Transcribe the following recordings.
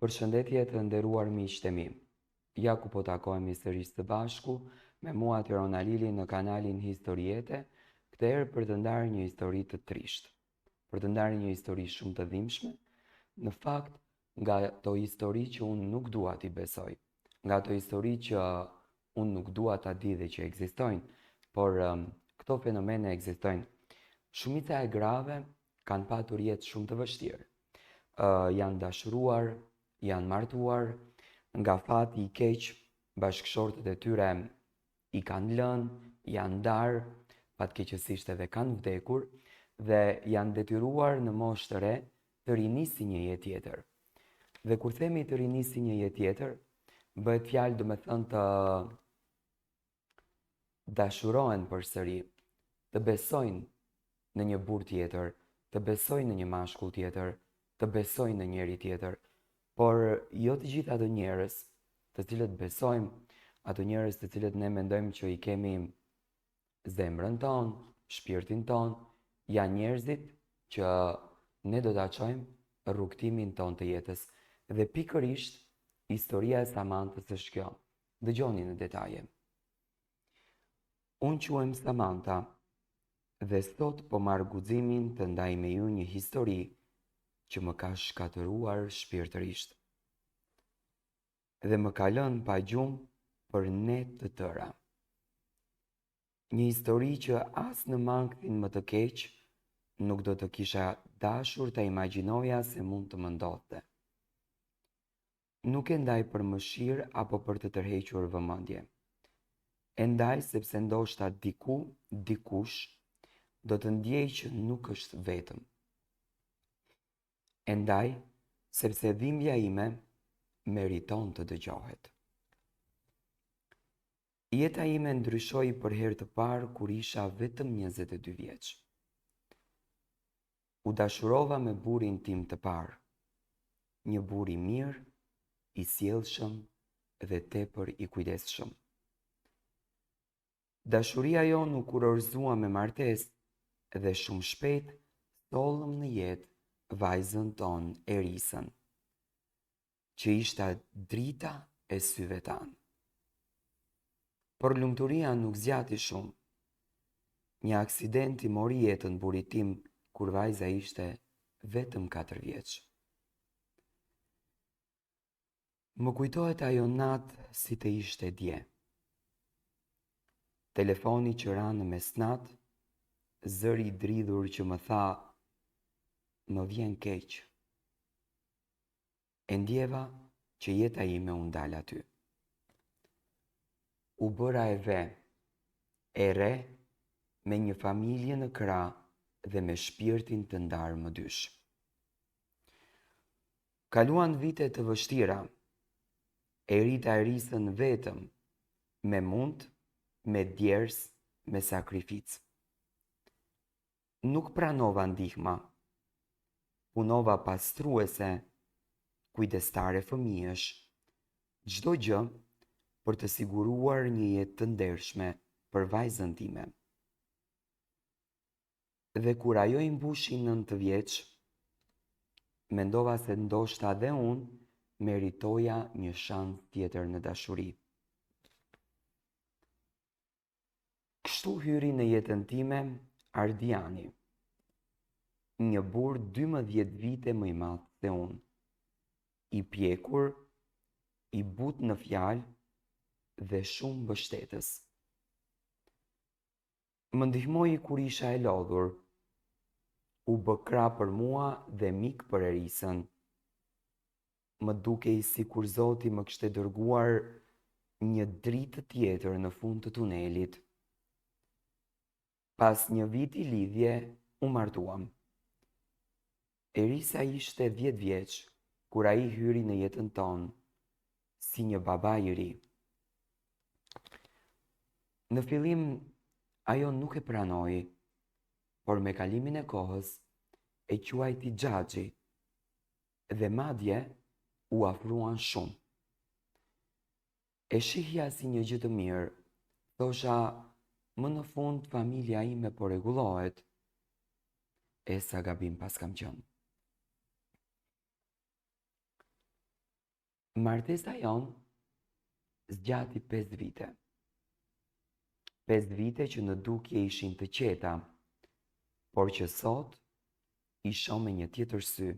Përshëndetje të nderuar miqtë e mi. Ja ku po takohemi sërish së bashku me mua Tirona Lili në kanalin Historiete, këtë herë për të ndarë një histori të trisht, për të ndarë një histori shumë të dhimbshme, në fakt nga ato histori që unë nuk dua t'i besoj, nga ato histori që unë nuk dua ta di dhe që ekzistojnë, por këto fenomene ekzistojnë. Shumica e grave kanë patur jetë shumë të vështirë. Janë dashuruar, janë martuar, nga fati i keq, bashkëshortët e tyre i kanë lënë, janë ndarë, fatkeqësisht edhe kanë vdekur dhe janë detyruar në moshë të re të rinisi një jetë tjetër. Dhe kur themi të rinisi një jetë tjetër, bëhet fjalë domethënë të dashurohen përsëri, të besojnë në një burr tjetër, të besojnë në një mashkull tjetër, të besojnë në njëri tjetër, por jo të gjithë ato njerëz të cilët besojmë, ato njerëz të cilët ne mendojmë që i kemi zemrën tonë, shpirtin tonë, janë njerëzit që ne do ta çojmë rrugtimin tonë të jetës. Dhe pikërisht historia e Samantës është kjo. Dëgjoni në detaje. Unë quhem Samantha dhe sot po marr guximin të ndaj me ju një histori që më ka shkatëruar shpirtërisht dhe më ka lënë pa gjumë për ne të tëra. Një histori që as në mangthin më të keq nuk do të kisha dashur të imagjinoja se mund të më ndodhte. Nuk e ndaj për mëshirë apo për të tërhequr vëmendje. E ndaj sepse ndoshta dikush do të ndjej që nuk është vetëm. E ndaj sepse dhimbja ime meriton të dëgjohet. Jeta ime ndryshoi për herë të parë kur isha vetëm 22 vjeç. U dashurova me burrin tim të parë, një burr i mirë, i sjellshëm dhe tepër i kujdesshëm. Dashuria jonë u kurorëzua me martesë dhe shumë shpejt sollëm në jetë vajzën tonë Erisën, që ishte drita e syve tanë. Por lumturia nuk zgjati shumë. Një aksident i mori jetën burrit tim kur vajza ishte vetëm 4 vjeç. Më kujtohet ajo natë si të ishte dje. Telefoni që ra në mesnat, zëri i dridhur që më tha, më vjen keq. E ndjeva që jeta ime u ndal aty. U bëra e re, me një familje në krah dhe me shpirtin të ndarë më dysh. Kaluan vite të vështira, e rita Erisën vetëm, me mund, me djers, me sakrificë. Nuk pranova ndihma, punova pastruese, kujdestare fëmijësh, çdo gjë për të siguruar një jetë të ndershme për vajzën time. Dhe kur ajo i mbushi 9 vjeç, mendova se ndoshta dhe unë meritoja një shans tjetër në dashuri. Kështu hyri në jetën time Ardiani, një burr 12 vite më i madh se unë, i pjekur, i butë në fjalë dhe shumë mbështetës. Më ndihmoi kur isha e lodhur, u bë krah për mua dhe mik për Erisën. Më dukej sikur Zoti më kishte dërguar një dritë tjetër në fund të tunelit. Pas një viti lidhje, u martuam. Erisa ishte 10 vjeç kur ai hyri në jetën tonë si një baba i ri. Në fillim ajo nuk e pranoi, por me kalimin e kohës e quajti Xhaxhi dhe madje u afruan shumë. E shihja si një gjë të mirë, thosha, më në fund familja ime po rregullohet. E sa gabim pas kam qenë. Martesa jonë zgjati 5 vite. 5 vite që në dukje ishin të qeta, por që sot i shoh me një tjetër sy.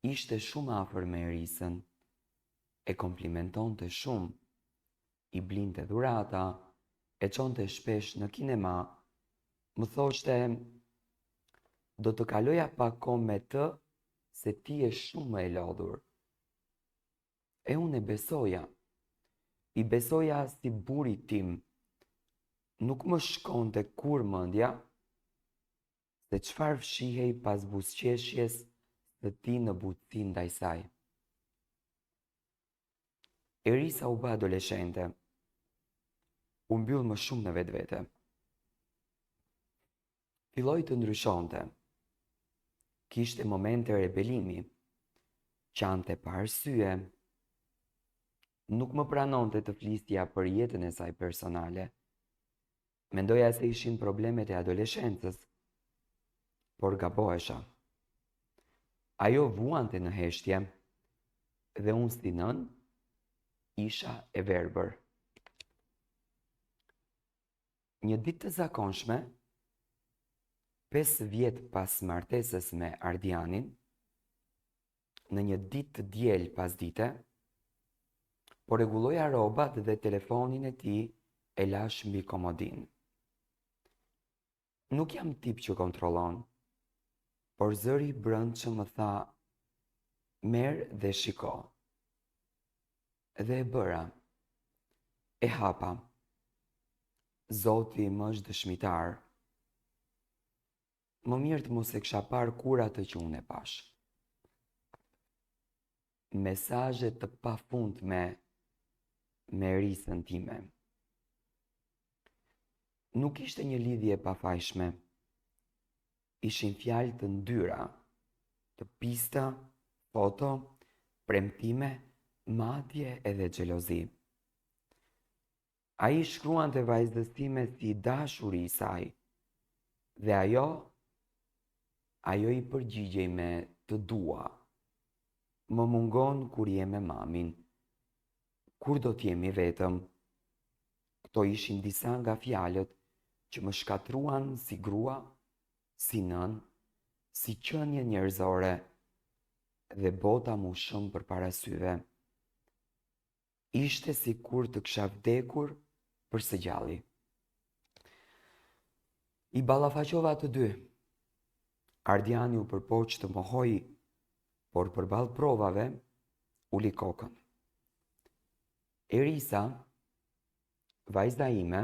Ishte shumë afër me Erisën, e komplimentonte shumë, i blinte dhurata, e çonte shpesh në kinema, më thoshte do të kaloja pak kohë me të se ti je shumë e lodhur. E unë e besoja. I besoja si burit tim. Nuk më shkonte kur mendja se çfarë fshihej pas buzëqeshjes së tij në butësi ndaj saj. Erisa u bë adoleshente. U mbyll më shumë në vetvete. Filloi të ndryshonte. Kishte momente rebelimi. Qante pa arsye. Nuk më pranonte të flisja për jetën e saj personale. Mendoja se ishin problemet e adoleshencës, por gabohesha. Ajo vuante në heshtje, dhe unë si nën isha e verbër. Një ditë të zakonshme, 5 vjet pas martesës me Ardianin, në një ditë të diel pas dite, po rregulloja rrobat dhe telefonin e tij e lash mbi komodin. Nuk jam tip që kontrollon, por zëri i brendshëm më tha, merr dhe shiko. Dhe e bëra. E hapa. Zoti më është dëshmitar. Më mirë të mos e kisha parë kur atë që unë e pash. Mesazhe të pafundme me Erisën time. Nuk ishte një lidhje pafajshme. Ishin fjalë të ndyra, të pista, foto, premtime, madje edhe xhelozi. Ai shkruante vajzës time si dashuri i saj, dhe ajo i përgjigjej me të dua. Më mungon kur je me mamin. Kur do t'jemi vetëm? Këto ishin disa nga fjalët që më shkatruan si grua, si nën, si qenie njerëzore, dhe bota mu shumë përpara syve. Ishte si kur të kisha vdekur për së gjalli. I ballafaqova të dy. Ardiani u përpoq të mohoi, por përballë provave uli kokën. Erisa, vajza ime,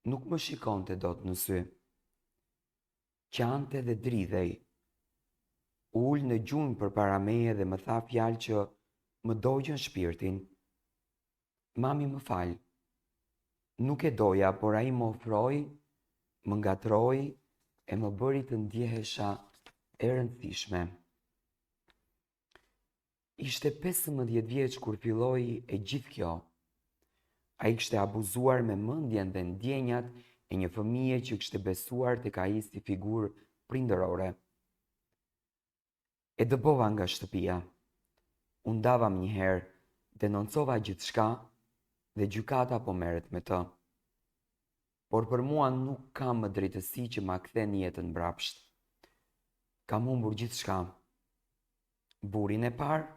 nuk më shikonte dot në sy. Qante dhe dridhej. Ul në gjumë përpara meje dhe më tha fjalë që më dogjën shpirtin. Mami, më fal. Nuk e doja, por ai më ofroi, më ngatroi e më bëri të ndjehesha e rëndësishme. Ishte 15 vjeç kur filloi e gjithë kjo. Ai kishte abuzuar me mendjen dhe ndjenjat e një fëmije që kishte besuar tek ai si figurë prindërore. E dëbova nga shtëpia. U ndavam një herë, denoncova gjithçka dhe gjykata po merret me të. Por për mua nuk kam më drejtësi që ma kthen jetën mbrapsht. Kam humbur gjithçka. Burin e parë,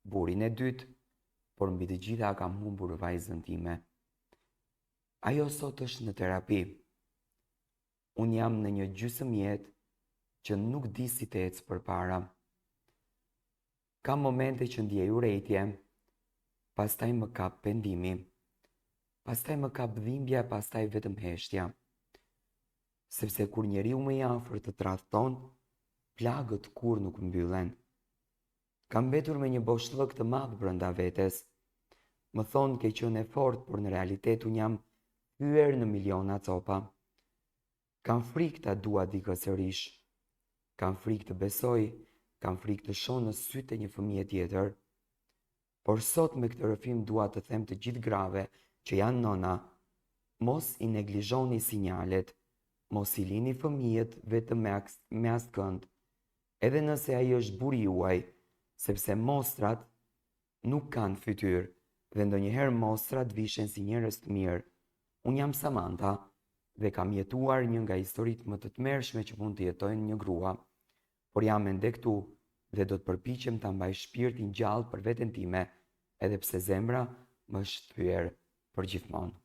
burin e dytë, por mbi të gjitha kam humbur vajzën time. Ajo sot është në terapi. Unë jam në një gjysmëjetë që nuk di si të ecë përpara. Kam momente që ndjej urrëtie, pastaj më kap pendimi, pastaj më kap dhimbja, pastaj vetëm heshtja. Sepse kur njeriu më i afërt të tradhton, plagët kur nuk mbyllen. Kam mbetur me një boshllëk të madh brenda vetes. Më thonë ke qenë e fortë, por në realitet unë jam hyer në miliona copa. Kam frikë ta dua dikë sërish. Kam frikë të besoj, kam frikë të shoh në sytë e një fëmije tjetër. Por sot me këtë rrëfim dua të them të gjithë grave që janë nëna, mos i neglizhoni sinjalet, mos i lini fëmijët vetëm me askënd. Edhe nëse ai është buri juaj, sepse mostrat nuk kanë fytyrë dhe ndonjëherë mostrat vishen si njerëz të mirë. Unë jam Samantha dhe kam jetuar një nga historitë më të tmerrshme që mund të jetojnë një grua, por jam ende këtu dhe do të përpiqem ta mbaj shpirtin gjallë për veten time, edhe pse zemra më është thyer për gjithmonë.